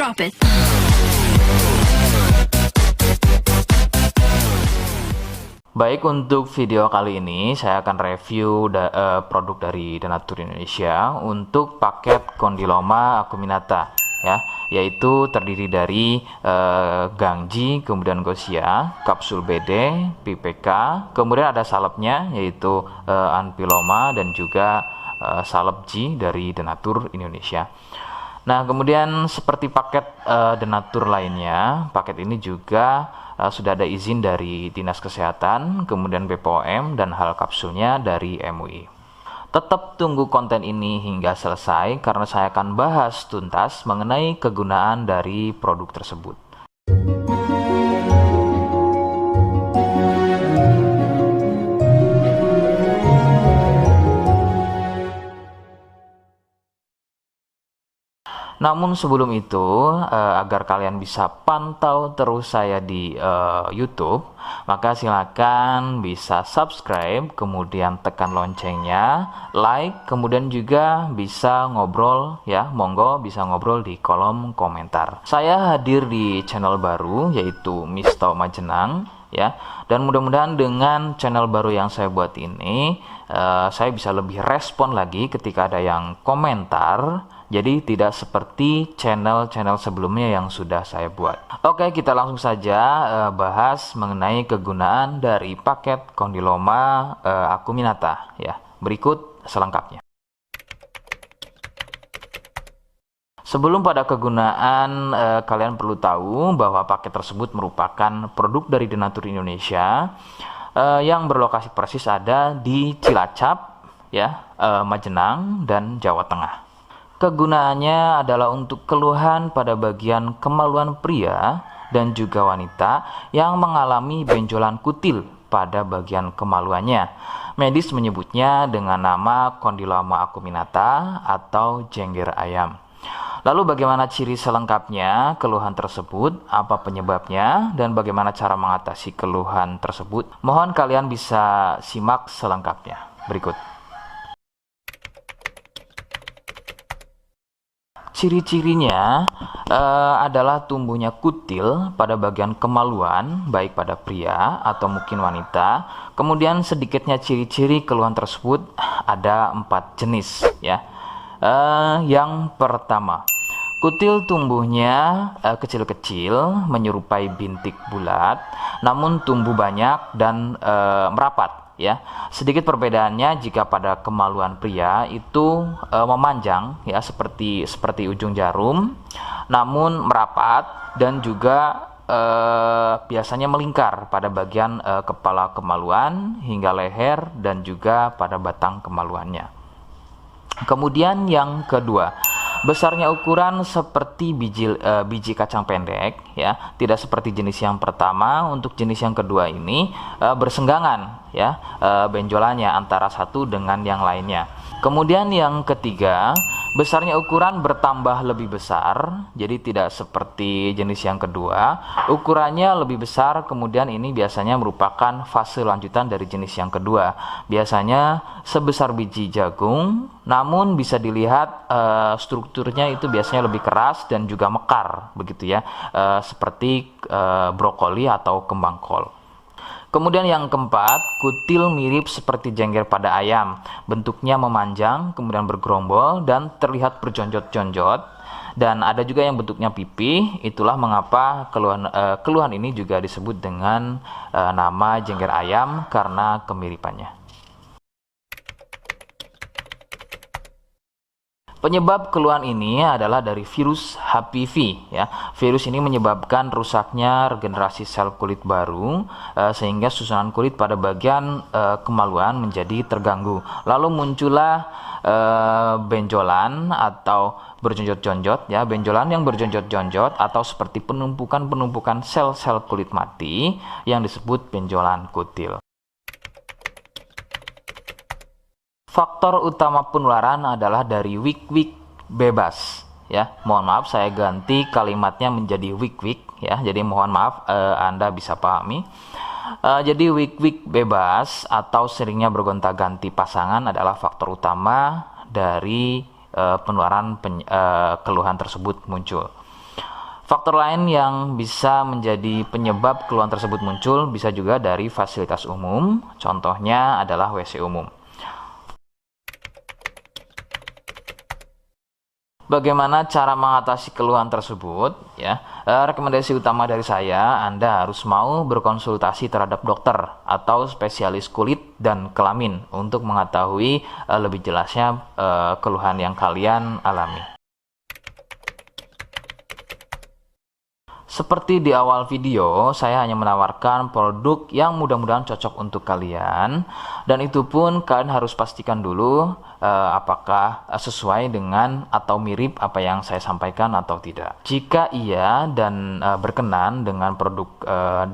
Drop it. Baik, untuk video kali ini saya akan review produk dari Denatur Indonesia untuk paket Condyloma acuminata ya, yaitu terdiri dari Gangji, kemudian Gausia, kapsul BD, PPK, kemudian ada salepnya yaitu Anpiloma dan juga salep G dari Denatur Indonesia. Nah, kemudian seperti paket Denatur lainnya, paket ini juga sudah ada izin dari Dinas Kesehatan, kemudian BPOM, dan hal kapsulnya dari MUI. Tetap tunggu konten ini hingga selesai karena saya akan bahas tuntas mengenai kegunaan dari produk tersebut. Namun sebelum itu, agar kalian bisa pantau terus saya di YouTube, maka silakan bisa subscribe, kemudian tekan loncengnya, like, kemudian juga bisa ngobrol ya, monggo bisa ngobrol di kolom komentar. Saya hadir di channel baru yaitu Misto Majenang ya, dan mudah-mudahan dengan channel baru yang saya buat ini, saya bisa lebih respon lagi ketika ada yang komentar. Jadi tidak seperti channel-channel sebelumnya yang sudah saya buat. Oke, kita langsung saja bahas mengenai kegunaan dari paket Condyloma acuminata ya. Berikut selengkapnya. Sebelum pada kegunaan, kalian perlu tahu bahwa paket tersebut merupakan produk dari Denatur Indonesia yang berlokasi persis ada di Cilacap ya, Majenang dan Jawa Tengah. Kegunaannya adalah untuk keluhan pada bagian kemaluan pria dan juga wanita yang mengalami benjolan kutil pada bagian kemaluannya. Medis menyebutnya dengan nama Condyloma acuminata atau jengger ayam. Lalu bagaimana ciri selengkapnya keluhan tersebut, apa penyebabnya, dan bagaimana cara mengatasi keluhan tersebut? Mohon kalian bisa simak selengkapnya. Berikut. Ciri-cirinya adalah tumbuhnya kutil pada bagian kemaluan, baik pada pria atau mungkin wanita. Kemudian sedikitnya ciri-ciri keluhan tersebut ada 4 jenis ya. Yang pertama, kutil tumbuhnya kecil-kecil, menyerupai bintik bulat, namun tumbuh banyak dan merapat. Ya, sedikit perbedaannya jika pada kemaluan pria itu memanjang ya seperti ujung jarum, namun merapat dan juga biasanya melingkar pada bagian kepala kemaluan hingga leher dan juga pada batang kemaluannya. Kemudian yang kedua, besarnya ukuran seperti biji kacang pendek ya, tidak seperti jenis yang pertama. Untuk jenis yang kedua ini bersenggangan ya, benjolannya antara satu dengan yang lainnya. Kemudian yang ketiga, besarnya ukuran bertambah lebih besar, jadi tidak seperti jenis yang kedua, ukurannya lebih besar. Kemudian ini biasanya merupakan fase lanjutan dari jenis yang kedua, biasanya sebesar biji jagung, namun bisa dilihat strukturnya itu biasanya lebih keras dan juga mekar begitu ya, seperti brokoli atau kembang kol. Kemudian yang keempat, kutil mirip seperti jengger pada ayam, bentuknya memanjang, kemudian bergerombol dan terlihat berjonjot-jonjot, dan ada juga yang bentuknya pipih. Itulah mengapa keluhan ini juga disebut dengan nama jengger ayam karena kemiripannya. Penyebab keluhan ini adalah dari virus HPV ya. Virus ini menyebabkan rusaknya regenerasi sel kulit baru sehingga susunan kulit pada bagian kemaluan menjadi terganggu. Lalu muncullah benjolan atau berjonjot-jonjot ya, benjolan yang berjonjot-jonjot atau seperti penumpukan sel-sel kulit mati yang disebut benjolan kutil. Faktor utama penularan adalah dari wik-wik bebas ya. Mohon maaf saya ganti kalimatnya menjadi wik-wik ya. Jadi mohon maaf Anda bisa pahami. Jadi wik-wik bebas atau seringnya bergonta-ganti pasangan adalah faktor utama dari penularan keluhan tersebut muncul. Faktor lain yang bisa menjadi penyebab keluhan tersebut muncul bisa juga dari fasilitas umum, contohnya adalah WC umum. Bagaimana cara mengatasi keluhan tersebut? Ya, rekomendasi utama dari saya, Anda harus mau berkonsultasi terhadap dokter atau spesialis kulit dan kelamin untuk mengetahui lebih jelasnya keluhan yang kalian alami. Seperti di awal video, saya hanya menawarkan produk yang mudah-mudahan cocok untuk kalian, dan itu pun kalian harus pastikan dulu apakah sesuai dengan atau mirip apa yang saya sampaikan atau tidak. Jika iya dan berkenan dengan produk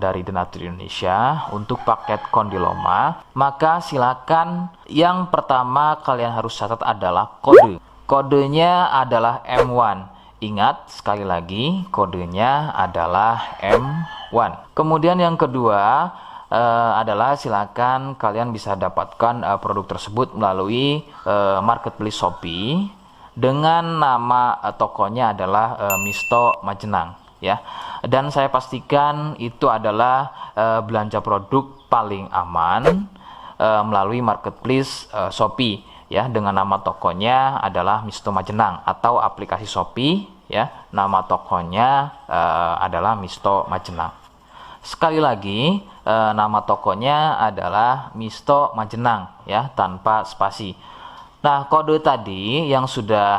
dari Denatur Indonesia untuk paket kondiloma, maka silakan yang pertama kalian harus catat adalah kode. Kodenya adalah M1. Ingat, sekali lagi, kodenya adalah M1. Kemudian yang kedua adalah silakan kalian bisa dapatkan produk tersebut melalui marketplace Shopee dengan nama tokonya adalah Misto Majenang, ya. Dan saya pastikan itu adalah belanja produk paling aman melalui marketplace Shopee, ya, dengan nama tokonya adalah Misto Majenang, atau aplikasi Shopee, ya, nama tokonya adalah Misto Majenang. Sekali lagi, nama tokonya adalah Misto Majenang, ya, tanpa spasi. Nah, kode tadi yang sudah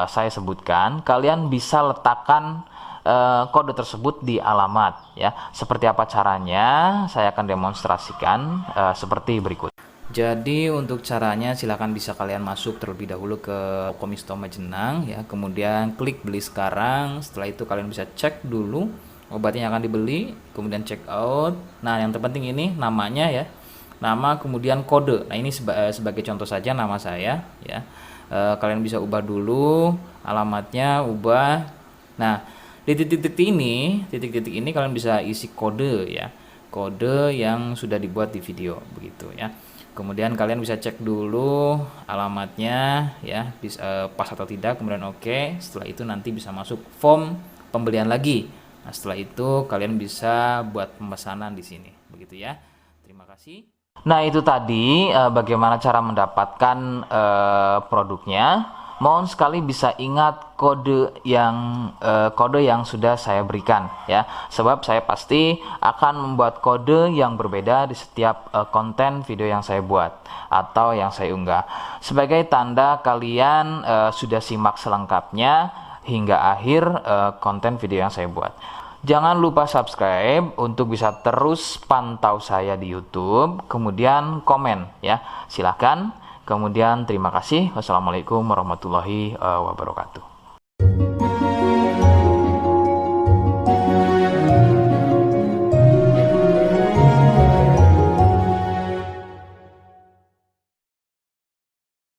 saya sebutkan, kalian bisa letakkan kode tersebut di alamat, ya. Seperti apa caranya? Saya akan demonstrasikan seperti berikut. Jadi untuk caranya silakan bisa kalian masuk terlebih dahulu ke toko Misto Majenang, ya, kemudian klik beli sekarang. Setelah itu kalian bisa cek dulu obatnya yang akan dibeli, kemudian check out. Nah, yang terpenting ini namanya, ya, nama kemudian kode. Nah, ini sebagai contoh saja nama saya, ya. Kalian bisa ubah dulu alamatnya, ubah. Nah, di titik-titik ini kalian bisa isi kode, ya, kode yang sudah dibuat di video, begitu, ya. Kemudian kalian bisa cek dulu alamatnya, ya, pas atau tidak, kemudian oke. Setelah itu nanti bisa masuk form pembelian lagi. Nah, setelah itu kalian bisa buat pemesanan di sini, begitu, ya. Terima kasih. Nah, itu tadi bagaimana cara mendapatkan produknya. Mohon sekali bisa ingat kode yang sudah saya berikan, ya, sebab saya pasti akan membuat kode yang berbeda di setiap konten video yang saya buat atau yang saya unggah, sebagai tanda kalian sudah simak selengkapnya hingga akhir konten video yang saya buat. Jangan lupa subscribe untuk bisa terus pantau saya di YouTube, kemudian komen, ya, silahkan. Kemudian terima kasih. Wassalamualaikum warahmatullahi wabarakatuh.